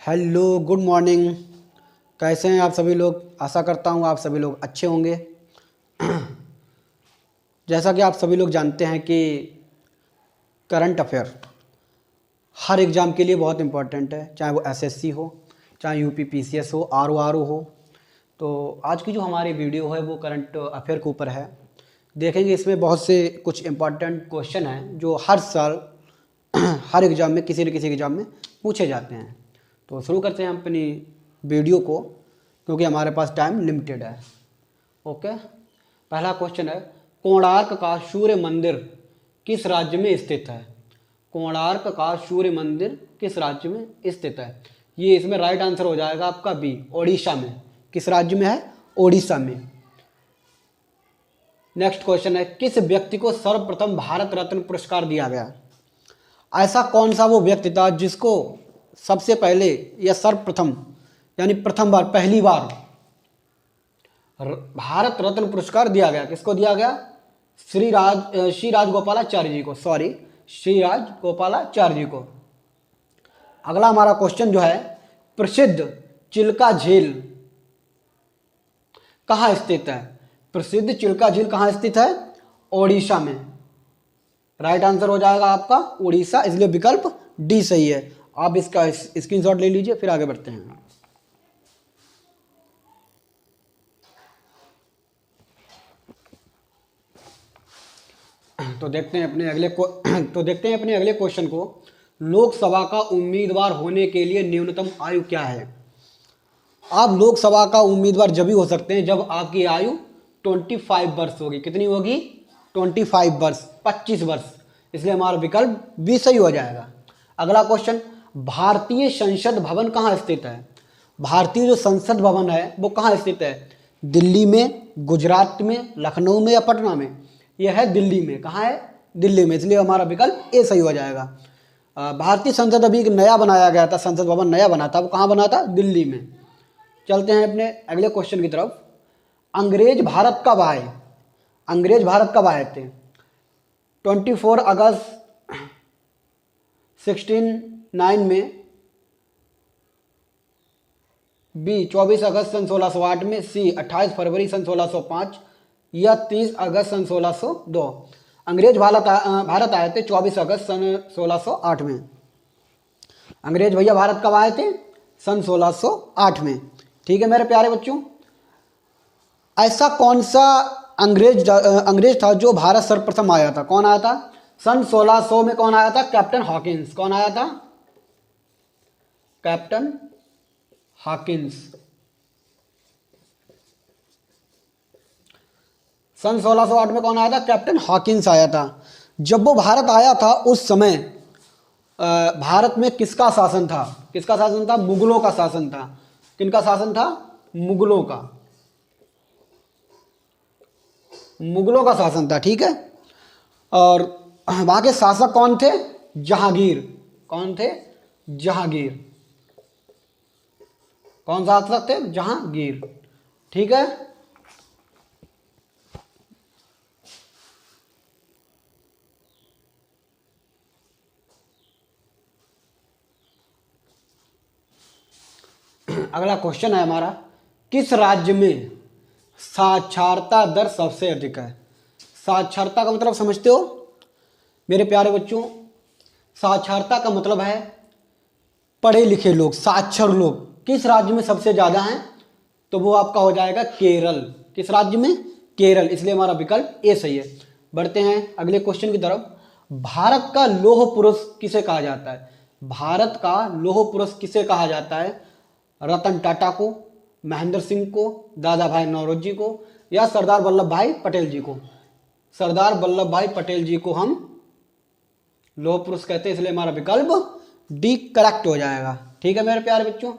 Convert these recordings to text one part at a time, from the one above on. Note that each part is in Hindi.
Hello, good morning. कैसे हैं आप सभी लोग? आशा करता हूँ आप सभी लोग अच्छे होंगे। जैसा कि आप सभी लोग जानते हैं कि करंट अफेयर हर एग्ज़ाम के लिए बहुत इम्पोर्टेंट है, चाहे वो एसएससी हो, चाहे यूपी पीसीएस हो, आरओ हो। तो आज की जो हमारी वीडियो है वो करंट अफेयर के ऊपर है। देखेंगे इसमें बहुत से कुछ इम्पोर्टेंट क्वेश्चन हैं जो हर साल हर एग्ज़ाम में किसी न किसी एग्ज़ाम में पूछे जाते हैं। तो शुरू करते हैं हम अपनी वीडियो को, क्योंकि हमारे पास टाइम लिमिटेड है। ओके, पहला क्वेश्चन है, कोणार्क का सूर्य मंदिर किस राज्य में स्थित है? कोणार्क का सूर्य मंदिर किस राज्य में स्थित है? ये इसमें राइट आंसर हो जाएगा आपका बी, ओडिशा में। किस राज्य में है? ओडिशा में। नेक्स्ट क्वेश्चन है, किस व्यक्ति को सर्वप्रथम भारत रत्न पुरस्कार दिया गया? ऐसा कौन सा वो व्यक्ति था जिसको सबसे पहले या सर्वप्रथम यानी प्रथम बार, पहली बार भारत रत्न पुरस्कार दिया गया? किसको दिया गया? श्री राजगोपालाचारी जी को। सॉरी, श्री राजगोपालाचारी जी को। अगला हमारा क्वेश्चन जो है, प्रसिद्ध चिल्का झील कहाँ स्थित है? प्रसिद्ध चिल्का झील कहाँ स्थित है? ओडिशा में। राइट आंसर हो जाएगा आपका उड़ीसा, इसलिए विकल्प डी सही है। आप इसका स्क्रीनशॉट ले लीजिए, फिर आगे बढ़ते हैं। तो देखते हैं अपने अगले क्वेश्चन को। लोकसभा का उम्मीदवार होने के लिए न्यूनतम आयु क्या है? आप लोकसभा का उम्मीदवार जब भी हो सकते हैं जब आपकी आयु 25 वर्ष होगी। कितनी होगी? 25 वर्ष, 25 वर्ष। इसलिए हमारा विकल्प बी सही हो जाएगा। अगला क्वेश्चन, भारतीय संसद भवन कहाँ स्थित है? भारतीय जो संसद भवन है वो कहाँ स्थित है? दिल्ली में, गुजरात में, लखनऊ में या पटना में? यह है दिल्ली में। कहाँ है? दिल्ली में। इसलिए हमारा विकल्प ए सही हो जाएगा। भारतीय संसद अभी नया बनाया गया था, संसद भवन नया बना था, वो कहाँ बना था? दिल्ली में। चलते हैं अपने अगले क्वेश्चन की तरफ। अंग्रेज भारत कब आए? अंग्रेज भारत कब आए थे? 24 अगस्त 1609 में, बी 24 अगस्त सन 1608 में, सी 28 फरवरी सन 1605 या 30 अगस्त सन 1602। अंग्रेज भारत आए थे 24 अगस्त सन 1608 में। अंग्रेज भैया भारत कब आए थे? सन 1608 में। ठीक है मेरे प्यारे बच्चों, ऐसा कौन सा अंग्रेज था जो भारत सर्वप्रथम आया था? कौन आया था? सन 1600 में कौन आया था? Captain Hawkins. कौन आया था? Captain Hawkins. सन 1608 में कौन आया था? कैप्टन हॉकिंस आया था। जब वो भारत आया था उस समय भारत में किसका शासन था? किसका शासन था? मुगलों का शासन था। किनका शासन था? मुगलों का। मुगलों का शासन था। ठीक है, और वहां के शासक कौन थे? जहांगीर। कौन थे? जहांगीर। कौन शासक थे? जहांगीर। ठीक है, अगला क्वेश्चन है हमारा, किस राज्य में साक्षरता दर सबसे अधिक है? साक्षरता का मतलब समझते हो मेरे प्यारे बच्चों? साक्षरता का मतलब है पढ़े लिखे लोग, साक्षर लोग। किस राज्य में सबसे ज़्यादा हैं? तो वो आपका हो जाएगा केरल। किस राज्य में? केरल। इसलिए हमारा विकल्प ए सही है। बढ़ते हैं अगले क्वेश्चन की तरफ। भारत का लौह पुरुष किसे कहा जाता है? भारत का लौह पुरुष किसे कहा जाता है? रतन टाटा को, महेंद्र सिंह को, दादा भाई नौरोजी को या सरदार वल्लभ भाई पटेल जी को? सरदार वल्लभ भाई पटेल जी को हम लौह पुरुष कहते हैं, इसलिए हमारा विकल्प डी करेक्ट हो जाएगा। ठीक है मेरे प्यारे बच्चों,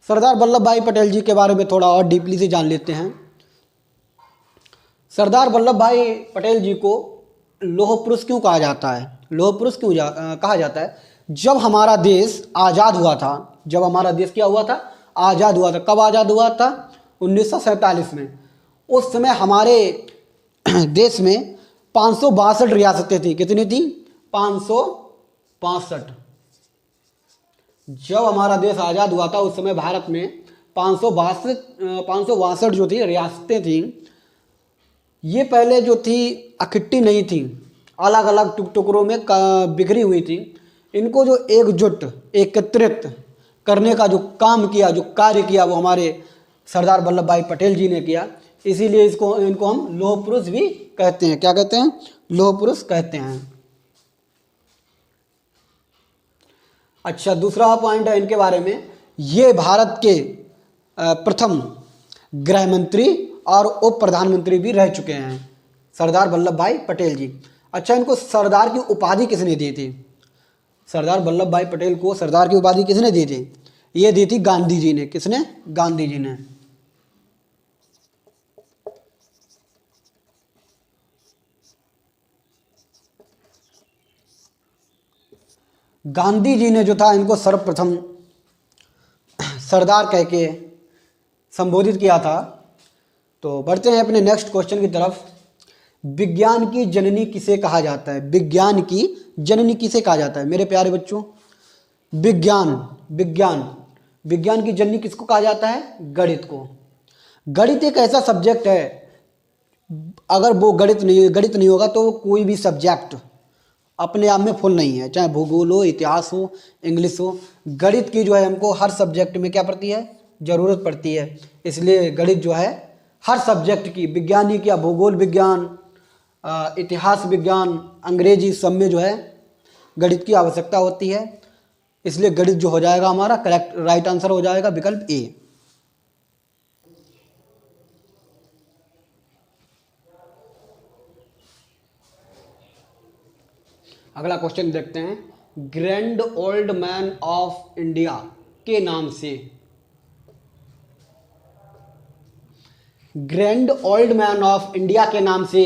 सरदार वल्लभ भाई पटेल जी के बारे में थोड़ा और डीपली से जान लेते हैं। सरदार वल्लभ भाई पटेल जी को लौह पुरुष क्यों कहा जाता है? लौह पुरुष क्यों कहा जाता है? जब हमारा देश आज़ाद हुआ था, जब हमारा देश क्या हुआ था? आज़ाद हुआ था। कब आज़ाद हुआ था? 1947 में। उस समय हमारे देश में 562 रियासतें थी। कितनी थी? 562। जब हमारा देश आज़ाद हुआ था उस समय भारत में 562 जो थी रियासतें थी। ये पहले जो थी इकट्ठी नहीं थी, अलग अलग टुकड़ों में बिखरी हुई थी। इनको जो एकत्रित करने का जो काम किया, जो कार्य किया, वो हमारे सरदार वल्लभ भाई पटेल जी ने किया। इसीलिए इनको हम लौह पुरुष भी कहते हैं। क्या कहते हैं? लौह पुरुष कहते हैं। अच्छा, दूसरा पॉइंट है इनके बारे में, ये भारत के प्रथम गृह मंत्री और उप प्रधानमंत्री भी रह चुके हैं, सरदार वल्लभ भाई पटेल जी। अच्छा, इनको सरदार की उपाधि किसने दी थी? सरदार वल्लभ भाई पटेल को सरदार की उपाधि किसने दी थी? ये दी थी गांधी जी ने। किसने? गांधी जी ने। गांधी जी ने जो था इनको सर्वप्रथम सरदार कह के संबोधित किया था। तो बढ़ते हैं अपने नेक्स्ट क्वेश्चन की तरफ। विज्ञान की जननी किसे कहा जाता है? विज्ञान की जननी किसे कहा जाता है मेरे प्यारे बच्चों? विज्ञान विज्ञान विज्ञान की जननी किसको कहा जाता है? गणित को। गणित एक ऐसा सब्जेक्ट है, अगर वो गणित नहीं होगा तो कोई भी सब्जेक्ट अपने आप में फुल नहीं है, चाहे भूगोल हो, इतिहास हो, इंग्लिश हो। गणित की जो है हमको हर सब्जेक्ट में क्या पड़ती है? ज़रूरत पड़ती है। इसलिए गणित जो है हर सब्जेक्ट की, वैज्ञानिक या भूगोल विज्ञान, इतिहास विज्ञान, अंग्रेजी, सब में जो है गणित की आवश्यकता होती है। इसलिए गणित जो हो जाएगा हमारा करेक्ट राइट आंसर हो जाएगा विकल्प ए। अगला क्वेश्चन देखते हैं। Grand old man of India के नाम से, grand old man of India के नाम से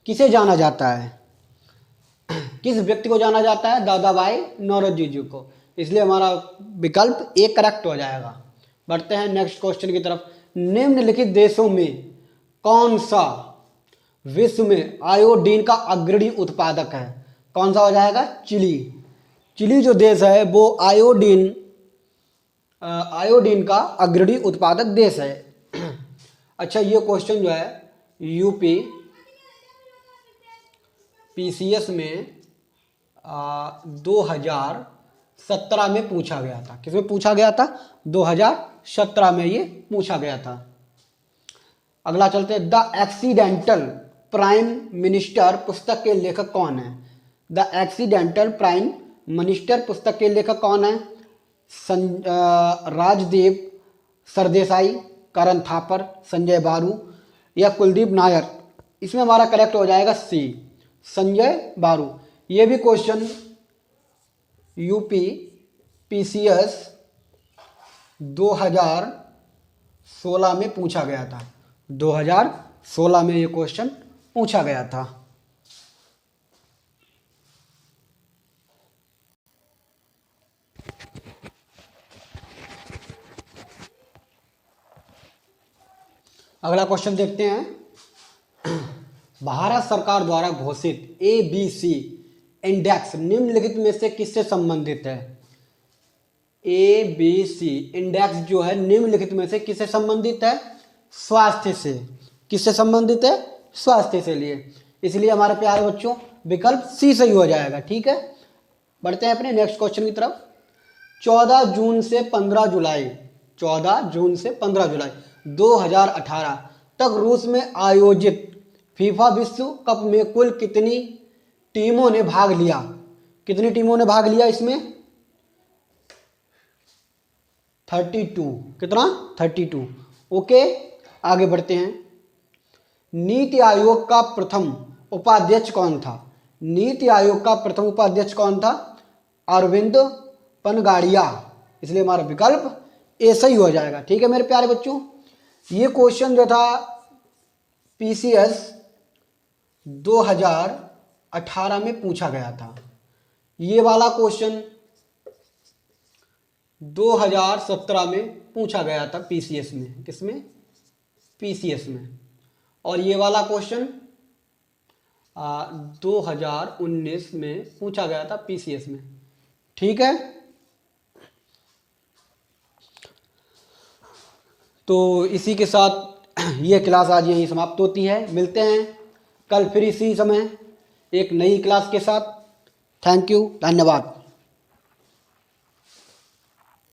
किसे जाना जाता है? किस व्यक्ति को जाना जाता है? दादा भाई नौरोजी जी को। इसलिए हमारा विकल्प ए करेक्ट हो जाएगा। बढ़ते हैं नेक्स्ट क्वेश्चन की तरफ। निम्नलिखित देशों में कौन सा विश्व में आयोडीन का अग्रणी उत्पादक है? कौन सा हो जाएगा? चिली। चिली जो देश है वो आयोडीन का अग्रणी उत्पादक देश है। अच्छा, ये क्वेश्चन जो है यूपी पीसीएस में 2017 में पूछा गया था। किसमें पूछा गया था? 2017 में ये पूछा गया था। अगला चलते हैं। द एक्सीडेंटल प्राइम मिनिस्टर पुस्तक के लेखक कौन है? द एक्सीडेंटल प्राइम मिनिस्टर पुस्तक के लेखक कौन है? राजदेव सरदेसाई, करण थापर, संजय बारू या कुलदीप नायर? इसमें हमारा करेक्ट हो जाएगा सी, संजय बारू। ये भी क्वेश्चन यूपी पीसीएस 2016 में पूछा गया था। 2016 में ये क्वेश्चन पूछा गया था। अगला क्वेश्चन देखते हैं। भारत सरकार द्वारा घोषित ABC इंडेक्स निम्नलिखित में से किससे संबंधित है? ABC इंडेक्स जो है निम्नलिखित में से किससे संबंधित है? स्वास्थ्य से। किससे संबंधित है? स्वास्थ्य से लिए। इसलिए हमारे प्यारे बच्चों विकल्प सी सही हो जाएगा। ठीक है, बढ़ते हैं अपने नेक्स्ट क्वेश्चन की तरफ। 14 जून से 15 जुलाई 2018 तक रूस में आयोजित फीफा विश्व कप में कुल कितनी टीमों ने भाग लिया? कितनी टीमों ने भाग लिया इसमें? 32। कितना? 32। ओके, आगे बढ़ते हैं। नीति आयोग का प्रथम उपाध्यक्ष कौन था? नीति आयोग का प्रथम उपाध्यक्ष कौन था? अरविंद पनगाड़िया। इसलिए हमारा विकल्प ए सही हो जाएगा। ठीक है मेरे प्यारे बच्चों, ये क्वेश्चन जो था पीसीएस 2018 में पूछा गया था। ये वाला क्वेश्चन 2017 में पूछा गया था पीसीएस में। किसमें? पीसीएस में। और ये वाला क्वेश्चन 2019 में पूछा गया था पीसीएस में। ठीक है, तो इसी के साथ ये क्लास आज यहीं समाप्त होती है। मिलते हैं कल फिर इसी समय एक नई क्लास के साथ। थैंक यू, धन्यवाद।